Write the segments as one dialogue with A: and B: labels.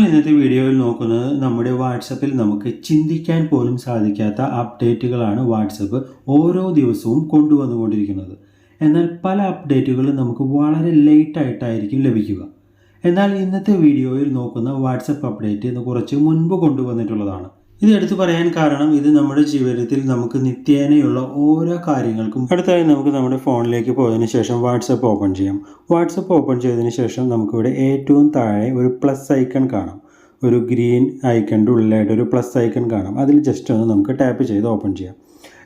A: നമ്മൾ ഇന്നത്തെ വീഡിയോയിൽ നോക്കുന്നത് നമ്മുടെ വാട്സപ്പിൽ നമുക്ക് ചിന്തിക്കാൻ പോലും സാധിക്കാത്ത അപ്ഡേറ്റുകളാണ് വാട്സപ്പ് ഓരോ ദിവസവും കൊണ്ടുവന്നുകൊണ്ടിരിക്കുന്നത്. എന്നാൽ പല അപ്ഡേറ്റുകളും നമുക്ക് വളരെ ലേറ്റ് ആയിട്ടായിരിക്കും ലഭിക്കുക. എന്നാൽ ഇന്നത്തെ വീഡിയോയിൽ നോക്കുന്ന വാട്സപ്പ് അപ്ഡേറ്റ് ഇന്ന് കുറച്ച് മുൻപ് കൊണ്ടുവന്നിട്ടുള്ളതാണ്. ഇത് എടുത്തു പറയാൻ കാരണം ഇത് നമ്മുടെ ജീവിതത്തിൽ നമുക്ക് നിത്യേനയുള്ള ഓരോ കാര്യങ്ങൾക്കും. അടുത്തായി നമുക്ക് നമ്മുടെ ഫോണിലേക്ക് പോയതിനു ശേഷം വാട്സപ്പ് ഓപ്പൺ ചെയ്യാം. വാട്സപ്പ് ഓപ്പൺ ചെയ്തതിന് ശേഷം നമുക്കിവിടെ ഏറ്റവും താഴെ ഒരു പ്ലസ് ഐക്കൺ കാണാം. ഒരു ഗ്രീൻ ഐക്കണിൻ്റെ ഉള്ളിലായിട്ട് ഒരു പ്ലസ് ഐക്കൺ കാണാം. അതിൽ ജസ്റ്റ് ഒന്ന് നമുക്ക് ടാപ്പ് ചെയ്ത് ഓപ്പൺ ചെയ്യാം.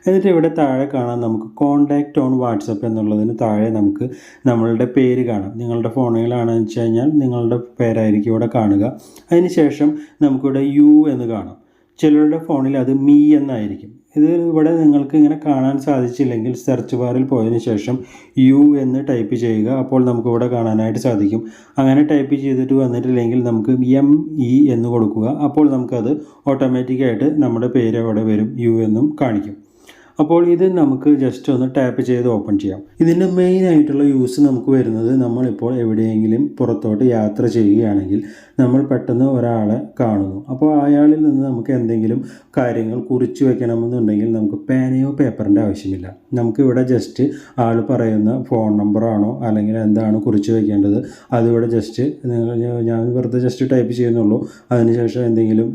A: എന്നിട്ട് ഇവിടെ താഴെ കാണാം നമുക്ക് കോൺടാക്റ്റ് ഓൺ വാട്സപ്പ് എന്നുള്ളതിന് താഴെ നമുക്ക് നമ്മളുടെ പേര് കാണാം. നിങ്ങളുടെ ഫോണിലാണെന്ന് വെച്ച് കഴിഞ്ഞാൽ നിങ്ങളുടെ പേരായിരിക്കും ഇവിടെ കാണുക. അതിന് ശേഷം നമുക്കിവിടെ യു എന്ന് കാണാം. ചിലരുടെ ഫോണിൽ അത് മീ എന്നായിരിക്കും. ഇത് ഇവിടെ നിങ്ങൾക്ക് ഇങ്ങനെ കാണാൻ സാധിച്ചില്ലെങ്കിൽ സെർച്ച് ബാറിൽ പോയതിന് ശേഷം യു എന്ന് ടൈപ്പ് ചെയ്യുക. അപ്പോൾ നമുക്കിവിടെ കാണാനായിട്ട് സാധിക്കും. അങ്ങനെ ടൈപ്പ് ചെയ്തിട്ട് വന്നിട്ടില്ലെങ്കിൽ നമുക്ക് ME എന്ന് കൊടുക്കുക. അപ്പോൾ നമുക്കത് ഓട്ടോമാറ്റിക്കായിട്ട് നമ്മുടെ പേര് അവിടെ വരും, യു എന്നും കാണിക്കും. അപ്പോൾ ഇത് നമുക്ക് ജസ്റ്റ് ഒന്ന് ടാപ്പ് ചെയ്ത് ഓപ്പൺ ചെയ്യാം. ഇതിൻ്റെ മെയിൻ ആയിട്ടുള്ള യൂസ് നമുക്ക് വരുന്നത് നമ്മളിപ്പോൾ എവിടെയെങ്കിലും പുറത്തോട്ട് യാത്ര ചെയ്യുകയാണെങ്കിൽ നമ്മൾ പെട്ടെന്ന് ഒരാളെ കാണുന്നു. അപ്പോൾ അയാളിൽ നിന്ന് നമുക്ക് എന്തെങ്കിലും കാര്യങ്ങൾ കുറിച്ച് വെക്കണമെന്നുണ്ടെങ്കിൽ നമുക്ക് പേനയോ പേപ്പറിൻ്റെ ആവശ്യമില്ല. നമുക്കിവിടെ ജസ്റ്റ് ആൾ പറയുന്ന ഫോൺ നമ്പറാണോ അല്ലെങ്കിൽ എന്താണ് കുറിച്ച് വെക്കേണ്ടത് അതിവിടെ ജസ്റ്റ് ഞാൻ വെറുതെ ജസ്റ്റ് ടൈപ്പ് ചെയ്യുന്നുള്ളൂ. അതിനുശേഷം എന്തെങ്കിലും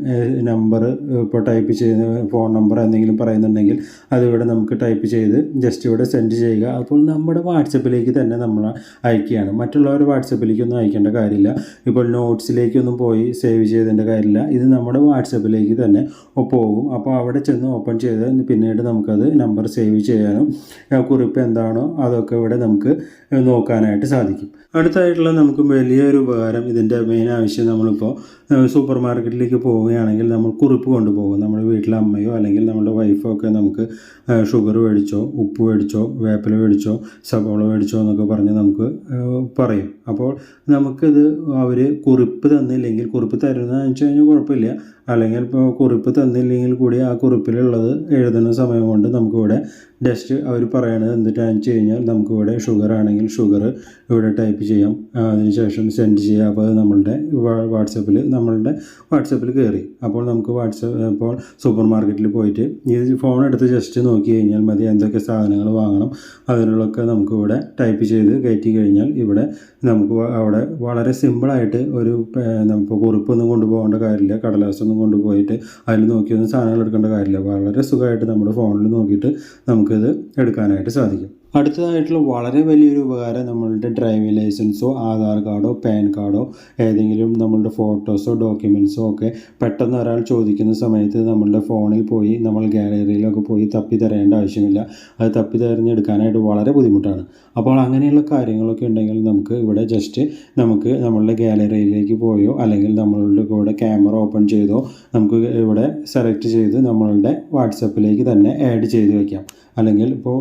A: നമ്പർ ഇപ്പോൾ ടൈപ്പ് ചെയ്യുന്ന ഫോൺ നമ്പർ എന്തെങ്കിലും പറയുന്നുണ്ടെങ്കിൽ അതിവിടെ നമുക്ക് ടൈപ്പ് ചെയ്ത് ജസ്റ്റ് ഇവിടെ സെൻഡ് ചെയ്യുക. അപ്പോൾ നമ്മുടെ വാട്സപ്പിലേക്ക് തന്നെ നമ്മൾ അയക്കുകയാണ്. മറ്റുള്ളവരുടെ വാട്സപ്പിലേക്കൊന്നും അയക്കേണ്ട കാര്യമില്ല. ഇപ്പോൾ നോട്ട്സിലേക്കൊന്നും പോയി സേവ് ചെയ്തതിൻ്റെ കാര്യമില്ല. ഇത് നമ്മുടെ വാട്സപ്പിലേക്ക് തന്നെ പോകും. അപ്പോൾ അവിടെ ചെന്ന് ഓപ്പൺ ചെയ്ത് പിന്നീട് നമുക്കത് നമ്പർ സേവ് ചെയ്യാനും കുറിപ്പ് എന്താണോ അതൊക്കെ ഇവിടെ നമുക്ക് നോക്കാനായിട്ട് സാധിക്കും. അടുത്തായിട്ടുള്ള നമുക്ക് വലിയൊരു ഉപകാരം, ഇതിൻ്റെ മെയിൻ ആവശ്യം നമ്മളിപ്പോൾ സൂപ്പർ മാർക്കറ്റിലേക്ക് പോവുകയാണെങ്കിൽ നമ്മൾ കുറിപ്പ് കൊണ്ടുപോകും. നമ്മുടെ വീട്ടിലെ അമ്മയോ അല്ലെങ്കിൽ നമ്മുടെ വൈഫോ ഒക്കെ നമുക്ക് ഷുഗർ മേടിച്ചോ, ഉപ്പ് മേടിച്ചോ, വേപ്പില മേടിച്ചോ, സവോള മേടിച്ചോ എന്നൊക്കെ പറഞ്ഞ് നമുക്ക് പറയും. അപ്പോൾ നമുക്കിത് അവർ കുറിപ്പ് തന്നില്ലെങ്കിൽ, കുറിപ്പ് തരുന്നതെന്ന് വെച്ച് കഴിഞ്ഞാൽ കുഴപ്പമില്ല, അല്ലെങ്കിൽ ഇപ്പോൾ കുറിപ്പ് തന്നില്ലെങ്കിൽ കൂടി ആ കുറിപ്പിലുള്ളത് എഴുതുന്ന സമയം കൊണ്ട് നമുക്കിവിടെ ജസ്റ്റ് അവർ പറയണത് എന്തിട്ടാന്ന് വെച്ച് കഴിഞ്ഞാൽ നമുക്കിവിടെ ഷുഗർ ആണെങ്കിൽ ഷുഗർ ഇവിടെ ടൈപ്പ് ചെയ്യാം. അതിനുശേഷം സെൻഡ് ചെയ്യാം. അപ്പോൾ അത് നമ്മളുടെ വാട്സപ്പിൽ കയറി. അപ്പോൾ നമുക്ക് ഇപ്പോൾ സൂപ്പർ മാർക്കറ്റിൽ പോയിട്ട് ഈ ഫോൺ എടുത്ത് ജസ്റ്റ് നോക്കി കഴിഞ്ഞാൽ മതി എന്തൊക്കെ സാധനങ്ങൾ വാങ്ങണം അതിനുള്ളൊക്കെ നമുക്കിവിടെ ടൈപ്പ് ചെയ്ത് കയറ്റി കഴിഞ്ഞാൽ ഇവിടെ നമുക്ക് അവിടെ വളരെ സിമ്പിളായിട്ട് ഒരു നമുക്ക് കുറിപ്പൊന്നും കൊണ്ടുപോകേണ്ട കാര്യമില്ല, കടലാസൊന്നും കൊണ്ടുപോയിട്ട് അതിൽ നോക്കിയൊന്നും സാധനങ്ങൾ എടുക്കേണ്ട കാര്യമില്ല. വളരെ സുഖമായിട്ട് നമ്മുടെ ഫോണിൽ നോക്കിയിട്ട് നമുക്കിത് എടുക്കാനായിട്ട് സാധിക്കും. അടുത്തതായിട്ടുള്ള വളരെ വലിയൊരു ഉപകാരം നമ്മളുടെ ഡ്രൈവിംഗ് ലൈസൻസോ ആധാർ കാർഡോ പാൻ കാർഡോ ഏതെങ്കിലും നമ്മളുടെ ഫോട്ടോസോ ഡോക്യുമെൻറ്റ്സോ ഒക്കെ പെട്ടെന്ന് ഒരാൾ ചോദിക്കുന്ന സമയത്ത് നമ്മളുടെ ഫോണിൽ പോയി നമ്മൾ ഗാലറിയിലൊക്കെ പോയി തപ്പി തരേണ്ട ആവശ്യമില്ല. അത് തപ്പി തിരഞ്ഞെടുക്കാനായിട്ട് വളരെ ബുദ്ധിമുട്ടാണ്. അപ്പോൾ അങ്ങനെയുള്ള കാര്യങ്ങളൊക്കെ ഉണ്ടെങ്കിൽ നമുക്ക് ഇവിടെ ജസ്റ്റ് നമുക്ക് നമ്മളുടെ ഗാലറിയിലേക്ക് പോയോ അല്ലെങ്കിൽ നമ്മളുടെ കൂടെ ക്യാമറ ഓപ്പൺ ചെയ്തോ നമുക്ക് ഇവിടെ സെലക്ട് ചെയ്ത് നമ്മളുടെ വാട്സപ്പിലേക്ക് തന്നെ ആഡ് ചെയ്ത് വയ്ക്കാം. അല്ലെങ്കിൽ ഇപ്പോൾ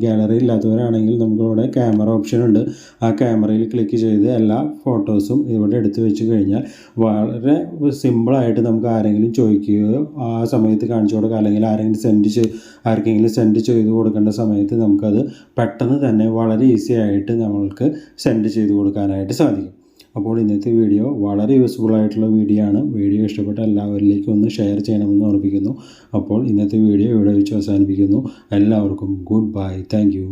A: ഗാലറി ഇല്ലാത്തവരാണെങ്കിൽ നമുക്കിവിടെ ക്യാമറ ഓപ്ഷൻ ഉണ്ട്. ആ ക്യാമറയിൽ ക്ലിക്ക് ചെയ്ത് എല്ലാ ഫോട്ടോസും ഇവിടെ എടുത്ത് വെച്ച് കഴിഞ്ഞാൽ വളരെ സിമ്പിളായിട്ട് നമുക്ക് ആരെങ്കിലും ചോദിക്കുകയോ ആ സമയത്ത് കാണിച്ചു കൊടുക്കുക, അല്ലെങ്കിൽ ആർക്കെങ്കിലും സെൻഡ് ചെയ്ത് കൊടുക്കേണ്ട സമയത്ത് നമുക്കത് പെട്ടെന്ന് തന്നെ വളരെ ഈസി ആയിട്ട് നമ്മൾക്ക് സെൻഡ് ചെയ്ത് കൊടുക്കാനായിട്ട് സാധിക്കും. അപ്പോൾ ഇന്നത്തെ വീഡിയോ വളരെ യൂസ്ഫുൾ ആയിട്ടുള്ള വീഡിയോ ആണ്. വീഡിയോ ഇഷ്ടപ്പെട്ട എല്ലാവരിലേക്കും ഒന്ന് ഷെയർ ചെയ്യണമെന്ന് ഓർമ്മിപ്പിക്കുന്നു. അപ്പോൾ ഇന്നത്തെ വീഡിയോ ഇവിടെ വെച്ച് അവസാനിപ്പിക്കുന്നു. എല്ലാവർക്കും ഗുഡ് ബൈ. Thank you.